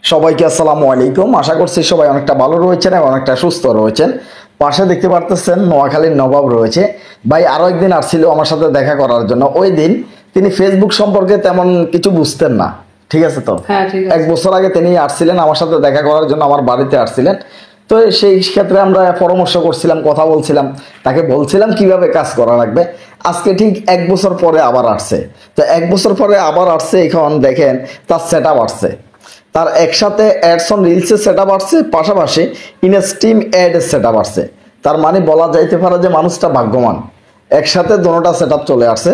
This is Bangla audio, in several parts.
সবাইকে আসসালামু আলাইকুম। আশা করছি সবাই অনেকটা ভালো রয়েছেন এবং অনেকটা সুস্থ রয়েছেন। পাশে দেখতে পারতেছেন নোয়াখালীর নবাব রয়েছে। ভাই আরো একদিন আসছিল আমার সাথে দেখা করার জন্য। ওই দিন তিনি ফেসবুক সম্পর্কে তেমন কিছু বুঝতেন না, ঠিক আছে তো? হ্যাঁ, ঠিক আছে। 1 বছর আগে তিনি আসছিলেন আমার সাথে দেখা করার জন্য, আমার বাড়িতে আসছিলেন। তো সেই ক্ষেত্রে আমরা পরামর্শ করছিলাম, কথা বলছিলাম, তাকে বলছিলাম কিভাবে কাজ করা লাগবে। আজকে ঠিক 1 বছর পরে আবার আসছে। তো 1 বছর পরে আবার আসছে, এখন দেখেন তার সেট আপ আসছে, তার একসাথে অ্যাডস অন রিলসের সেট আপ আসছে, পাশাপাশি ইনস্টিম অ্যাডের সেট আপ আসছে। তার মানে বলা যাইতে পারে যে মানুষটা ভাগ্যবান, একসাথে দোনোটা সেট আপ চলে আসছে।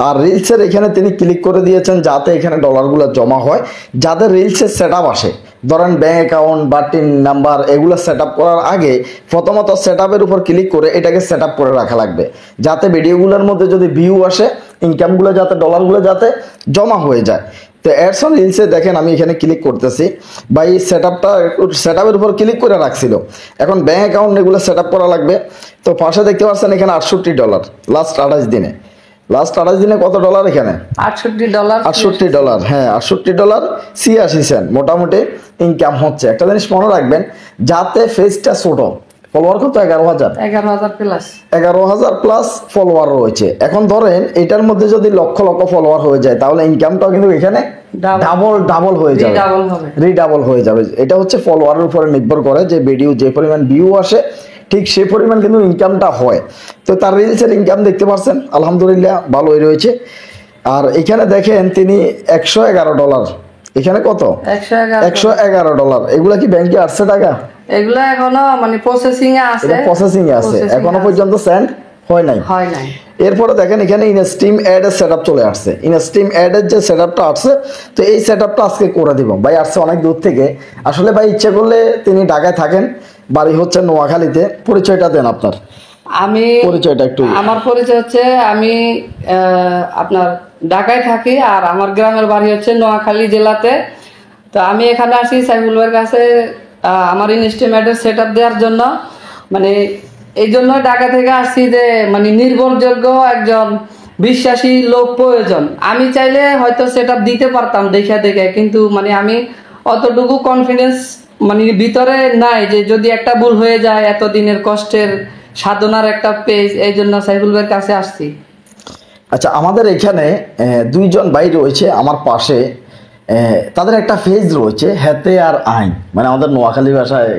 আর রিলসের এখানে তিনি ক্লিক করে দিয়েছেন যাতে এখানে ডলারগুলো জমা হয়। যাদের রিলসের সেট আপ আসে, ধরেন ব্যাঙ্ক অ্যাকাউন্ট বা টিন নাম্বার, এগুলো সেট আপ করার আগে প্রথমত সেট আপের উপর ক্লিক করে এটাকে সেট আপ করে রাখা লাগবে, যাতে ভিডিওগুলোর মধ্যে যদি ভিউ আসে, ইনকামগুলো যাতে, ডলারগুলো যাতে জমা হয়ে যায়। তো অ্যাডস অন রিলসে দেখেন আমি এখানে ক্লিক করতেছি, বা এই সেট আপের উপর ক্লিক করে রাখছিল। এখন ব্যাঙ্ক অ্যাকাউন্ট এগুলো সেট আপ করা লাগবে। তো পাশে দেখতে পাচ্ছেন এখানে $68 লাস্ট 28 দিনে। লাস্ট 28 দিনে কত ডলার এখানে? $68। $68, হ্যাঁ $68.86 মোটামুটি ইনকাম হচ্ছে। একটা জিনিস মনে রাখবেন, যাতে ফেসটা ছোট, ফলোয়ার কত? 11,000। 11,000 প্লাস। 11,000 প্লাস ফলোয়ার রয়েছে। এখন ধরেন এটার মধ্যে যদি লক্ষ লক্ষ ফলোয়ার হয়ে যায়, তাহলে ইনকামটাও কিন্তু এখানে ডাবল হয়ে যাবে, রিডাবল হয়ে যাবে। এটা হচ্ছে ফলোয়ারের উপরে নির্ভর করে, যে ভিডিও যে পরিমাণ ভিউ আসে ঠিক সেই পরিমাণ কিন্তু ইনকামটা হয়। তো তার রিলসের ইনকাম দেখতে পাচ্ছেন আলহামদুলিল্লাহ ভালোই রয়েছে। আর এখানে দেখেন তিনি $111, এখানে কত? 111। $111। এগুলা কি ব্যাংকে আসছে টাকা? এগুলো এখনো মানে প্রসেসিং এ আছে। এটা প্রসেসিং এ আছে, এখনো পর্যন্ত সেন্ড হয় নাই। এরপরে দেখেন এখানে ইনস্টিম অ্যাড এর সেটআপ চলে আসছে। ইনস্টিম অ্যাড এর যে সেটআপটা আসছে, তো এই সেটআপটা আজকে করে দিব। ভাই আসছে অনেক দূর থেকে। আসলে ভাই ইচ্ছে করলে তিনি ঢাকায় থাকেন, বাড়ি হচ্ছে নোয়াখালীতে। পরিচয়টা দেন আপনার। আমি পরিচয়টা একটু। আমার পরিচয় হচ্ছে, আমি আপনার ঢাকায় থাকি, আর আমার গ্রামের বাড়ি হচ্ছে নোয়াখালী জেলাতে। তো আমি এখানে আসি সাইফুল ভাইয়ের কাছে আমার ইনস্টিমেটের সেট আপ দেওয়ার জন্য। মানে এই জন্য ঢাকা থেকে আসছি যে মানে নির্ভরযোগ্য একজন বিশ্বাসী লোক প্রয়োজন। আমি চাইলে হয়তো সেট আপ দিতে পারতাম দেখে দেখে, কিন্তু মানে আমি অতটুকু কনফিডেন্স মানে ভিতরে নাই যে যদি একটা ভুল হয়ে যায়, এতদিনের কষ্টের সাধনার একটা পেজ, এই জন্য সাইফুল ভাইয়ের কাছে আসছি। আচ্ছা, আমাদের এখানে দুইজন ভাই রয়েছে আমার পাশে। তাদের একটা ফেজ রয়েছে, হেতে আর আইন, মানে আমাদের নোয়াখালী ভাষায়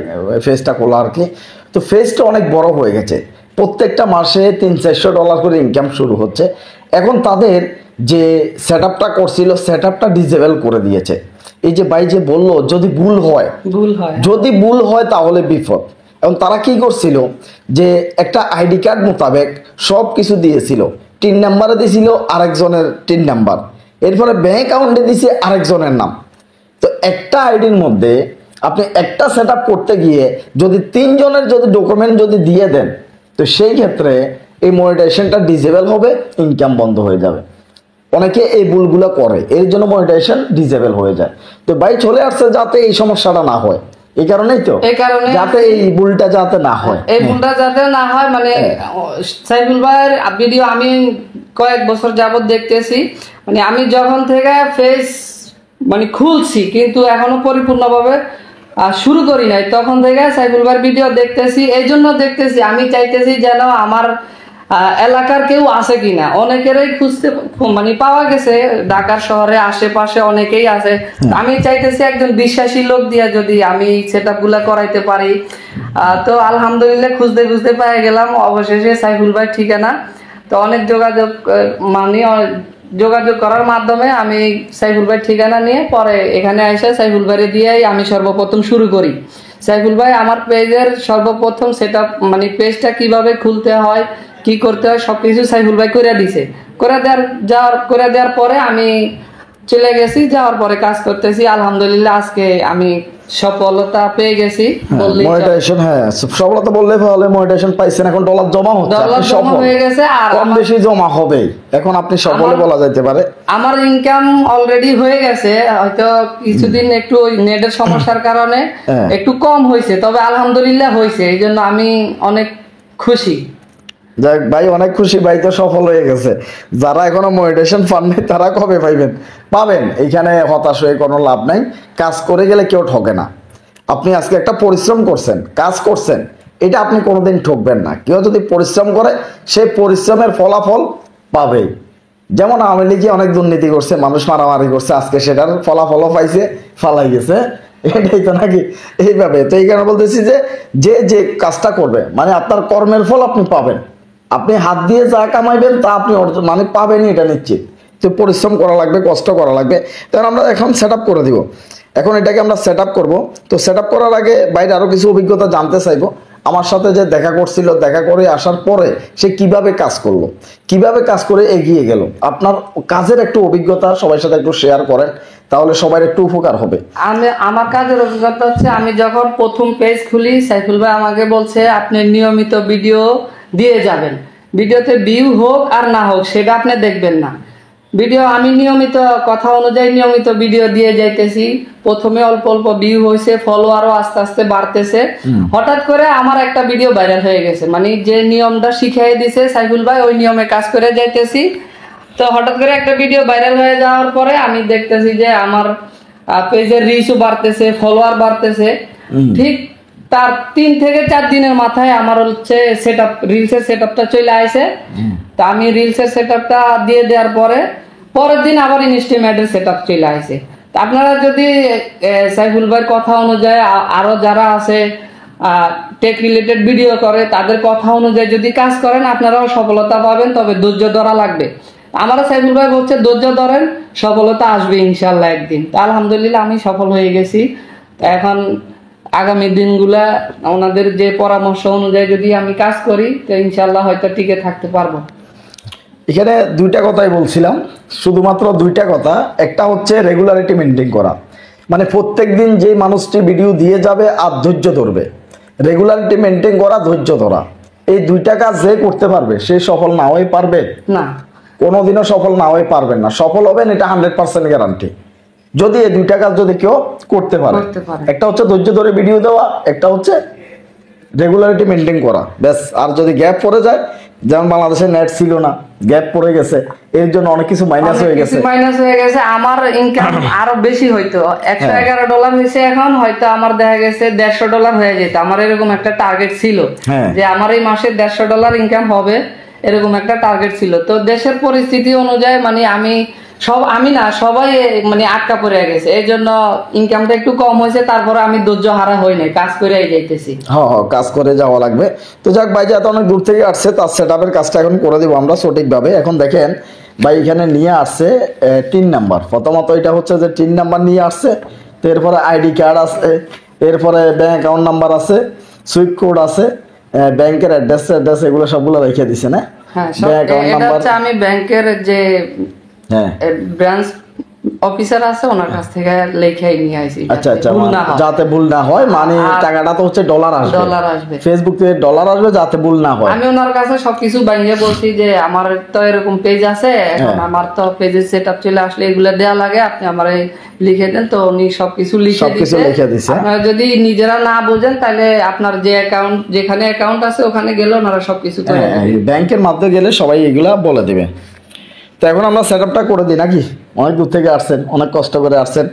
ফেজটা খোলা আর কি। তো ফেজটা অনেক বড় হয়ে গেছে, প্রত্যেকটা মাসে $300-400 করে ইনকাম শুরু হচ্ছে। এখন তাদের যে সেট আপটা করছিল, সেট আপটা ডিজেবল করে দিয়েছে। এই যে ভাই যে বললো যদি ভুল হয়, যদি ভুল হয় তাহলে বিপদ। এবং তারা কি করছিল, যে একটা আইডি কার্ড মোতাবেক সব কিছু দিয়েছিল। টিন নাম্বারে দিয়েছিল আরেকজনের টিন নাম্বার, এরপরে ব্যাংক অ্যাকাউন্টে দিয়েছে আরেকজনের নাম। তো একটা আইডির মধ্যে আপনি একটা সেট আপ করতে গিয়ে যদি 3 জনের যদি ডকুমেন্ট যদি দিয়ে দেন, তো সেই ক্ষেত্রে এই মনিটাইজেশনটা ডিসেবল হবে, ইনকাম বন্ধ হয়ে যাবে। অনেকে এই ভুলগুলো করে, এর জন্য মনিটাইজেশন ডিসেবল হয়ে যায়। তো ভাই চলে আসছে যাতে এই সমস্যাটা না হয়, এই কারণেই তো, যাতে এই ভুলটা যাতে না হয়, এই ভুলটা যাতে না হয়। মানে সাইফুল ভাইয়ের ভিডিও আমি কয়েক বছর যাবত দেখতেছি। মানে আমি যখন থেকে ফেস মানে খুলছি, কিন্তু এখনো পরিপূর্ণভাবে শুরু করি নাই, তখন থেকে সাইফুল ভাইয়ের ভিডিও দেখতেছি। এই জন্য দেখতেছি, আমি চাইতেছি যেন আমার এলাকার কেউ আছে কিনা। অনেকেরই খুঁজতে মানে পাওয়া গেছে, ঢাকার শহরে আশেপাশে অনেকেই আছে। আমি চাইতেছি একজন বিশ্বাসী লোক দিয়ে যদি আমি সেট আপ গুলা করাইতে পারি। তো আলহামদুলিল্লাহ খুঁজতে খুঁজতে পেয়ে গেলাম অবশেষে সাইফুল ভাই ঠিকানা। তো অনেক যোগাযোগ করার মাধ্যমে আমি সাইফুল ভাই ঠিকানা নিয়ে পরে এখানে এসে সাইফুল ভাইয়ের দিয়েই আমি সর্বপ্রথম শুরু করি। সাইফুল ভাই আমার পেজের সর্বপ্রথম সেট আপ মানে পেজটা কিভাবে খুলতে হয়, কি করতে হয়, সবকিছু সাইফুল ভাই করে দিছে। করে দেওয়ার পরে আমি চলে গেছি, যাওয়ার পরে কাজ করতেছি। আলহামদুলিল্লাহ আজকে আমি সফলতা পেয়ে গেছি। মনিটাইজেশন, হ্যাঁ সফলতা বললে ভালো। মনিটাইজেশন পাইছেন, এখন ডলার জমা হচ্ছে, আপনি সফল হয়ে গেছে। আর কম বেশি জমা হবে, এখন আপনি সফলে বলা যেতে পারে। আমার ইনকাম অলরেডি হয়ে গেছে, হয়তো কিছুদিন একটু ওই নেটের সমস্যার কারণে একটু কম হয়েছে, তবে আলহামদুলিল্লাহ হয়েছে। এই জন্য আমি অনেক খুশি। যাক ভাই, অনেক খুশি ভাই, তো সফল হয়ে গেছে। যারা এখনো মনিটাইজেশন পান নাই তারা কবে পাইবেন? পাবেন। এইখানে হতাশ হয়ে কোনো লাভ নাই। কাজ করে গেলে কেউ ঠকে না। আপনি আজকে একটা পরিশ্রম করছেন, কাজ করছেন, এটা আপনি কোনোদিন ঠকবেন না। কেউ যদি পরিশ্রম করে সেই পরিশ্রমের ফলাফল পাবেই। যেমন আওয়ামী লীগে অনেক দুর্নীতি করছে, মানুষ মারামারি করছে, আজকে সেটার ফলাফলও পাইছে, ফালাই গেছে। এটাই তো নাকি? এইভাবে তো এই কারণে বলতেছি যে যে যে কাজটা করবে মানে আপনার কর্মের ফল আপনি পাবেন। আপনি হাত দিয়ে যা কামাইবেন তা আপনি মানে পাবেনই, এটা নিশ্চিত। তো পরিশ্রম করা লাগবে, কষ্ট করা লাগবে। তখন আমরা এখন সেট আপ করে দিব। এখন এটাকে আমরা সেট আপ করবো। তো সেট আপ করার আগে বাইরে আরো কিছু অভিজ্ঞতা জানতে চাইবো। আমার সাথে যে দেখা করছিল, দেখা করে আসার পরে সে কিভাবে কাজ করলো, কিভাবে কাজ করে এগিয়ে গেল, আপনার কাজের একটু অভিজ্ঞতা সবার সাথে একটু শেয়ার করেন, তাহলে সবার একটু উপকার হবে। আমার কাজের অভিজ্ঞতা হচ্ছে, আমি যখন প্রথম পেজ খুলি, সাইফুল ভাই আমাকে বলছে আপনি নিয়মিত ভিডিও দিয়ে যাবেন, ভিডিওতে ভিউ হোক আর না হোক সেটা আপনি দেখবেন না। ভিডিও আমি নিয়মিত কথা অনুযায়ী নিয়মিত ভিডিও দিয়ে যাইতেছি। প্রথমে অল্প অল্প ভিউ হয়েছে, ফলোয়ারও আস্তে আস্তে বাড়তেছে। হঠাৎ করে আমার একটা ভিডিও ভাইরাল হয়ে গেছে, মানে যে নিয়মটা শিখিয়ে দিছে সাইফুল ভাই ওই নিয়মে কাজ করে যাইতেছি। তো হঠাৎ করে একটা ভিডিও ভাইরাল হয়ে যাওয়ার পরে আমি দেখতেছি যে আমার পেজের রিচও বাড়তেছে, ফলোয়ার বাড়তেছে। ঠিক তার 3 থেকে 4 দিনের মাথায় আমার হচ্ছে সেটআপ, রিলসের সেটআপটা চলে আসে। তা আমি রিলসের সেটআপটা দিয়ে দেওয়ার পরে পরের দিন আবার ইনস্টাগ্রামের সেটআপ চলে আসে। তা আপনারা যদি সাইফুল ভাইয়ের কথা অনুযায়ী আরো যারা আছে টেক রিলেটেড ভিডিও করে তাদের কথা অনুযায়ী যদি কাজ করেন আপনারাও সফলতা পাবেন, তবে ধৈর্য ধরা লাগবে। আমারও সাইফুল ভাই বলছে ধৈর্য ধরেন, সফলতা আসবে ইনশাল্লাহ একদিন। তা আলহামদুলিল্লাহ আমি সফল হয়ে গেছি। তা এখন আগামী দিনগুলা ওনাদের যে পরামর্শ অনুযায়ী যদি আমি কাজ করি তো ইনশাল্লাহ হয়তো টিকে থাকতে পারবো। এখানে দুইটা কথাই বলছিলাম, শুধুমাত্র দুইটা কথা। একটা হচ্ছে রেগুলারিটি মেনটেন করা, মানে প্রত্যেক দিন যে মানুষটি ভিডিও দিয়ে যাবে আর ধৈর্য ধরবে। রেগুলারিটি মেনটেন করা, ধৈর্য ধরা, এই দুইটা কাজ যে করতে পারবে সে সফল না হয়ে পারবে না, কোনোদিনও সফল না হয়ে পারবেন না। সফল হবেন এটা 100% গ্যারান্টি, যদি এই দুইটা কাজ যদি কেউ করতে পারে। একটা হচ্ছে ধৈর্য ধরে ভিডিও দেওয়া, একটা হচ্ছে রেগুলারিটি মেনটেন করা, ব্যাস। আর যদি গ্যাপ পড়ে যায়, যেমন বাংলাদেশে নেট ছিল না, গ্যাপ পড়ে গেছে, এর জন্য অনেক কিছু মাইনাস হয়ে গেছে। আমার ইনকাম আরো বেশি হয়তো $111 হয়েছে, এখন হয়তো আমার দেখা গেছে $150 হয়ে যেত। আমার এরকম একটা টার্গেট ছিল যে আমার এই মাসে $150 ইনকাম হবে, এরকম একটা টার্গেট ছিল। তো দেশের পরিস্থিতি অনুযায়ী মানে আমি না সবাই মানে আটকা পড়ে গেছে, এই জন্য ইনকামটা একটু কম হয়েছে। তারপরে আমি ধৈর্য হারা হই নাই, কাজ করে যাইতেছি। হ্যাঁ, কাজ করে যাওয়া লাগবে। তো যাক ভাই, যে এত অনেক দূর থেকে আসছে, তার সেটআপের কাজটা এখন করে দিব আমরা সঠিকভাবে। এখন দেখেন ভাই, এখানে নিয়ে আসছে 3 নাম্বার। প্রথমত এটা হচ্ছে যে 3 নাম্বার নিয়ে আসছে। তো এরপরে আইডি কার্ড আছে, এরপরে ব্যাংক অ্যাকাউন্ট নাম্বার আছে, সুইফট কোড আছে, ব্যাংকের অ্যাড্রেস এগুলো সবগুলো রেখে দিছে না। হ্যাঁ, এটা হচ্ছে আমি ব্যাংকের যে ব্রাঞ্চ অফিসার আছে ওনার কাছ থেকে লেখাই নিয়ে আইছি। আচ্ছা, যাতে ভুল না হয়, মানে টাকাটা তো হচ্ছে ডলার আসবে, ফেসবুক থেকে ডলার আসবে, যাতে ভুল না হয়। আমি ওনার কাছে সবকিছু বাইরে বলছি যে আমার তো এরকম পেজ আছে, এখন আমার তো পেজের সেটআপ চলে আসলে এগুলা দেয়া লাগে, আপনি আমারে লিখে দেন। তো উনি সবকিছু লিখে দিয়েছে। আপনারা যদি নিজেরা না বুঝেন তাহলে আপনার যে অ্যাকাউন্ট, যেখানে অ্যাকাউন্ট আছে ওখানে গেলে ওনারা সবকিছু করে দেবে। ব্যাংকের মাধ্যমে গেলে সবাই এগুলা বলে দেবে। তো এখন আমরা সেটআপটা করে দিই নাকি? অনেক দূর থেকে আসছেন, অনেক কষ্ট করে আসছেন।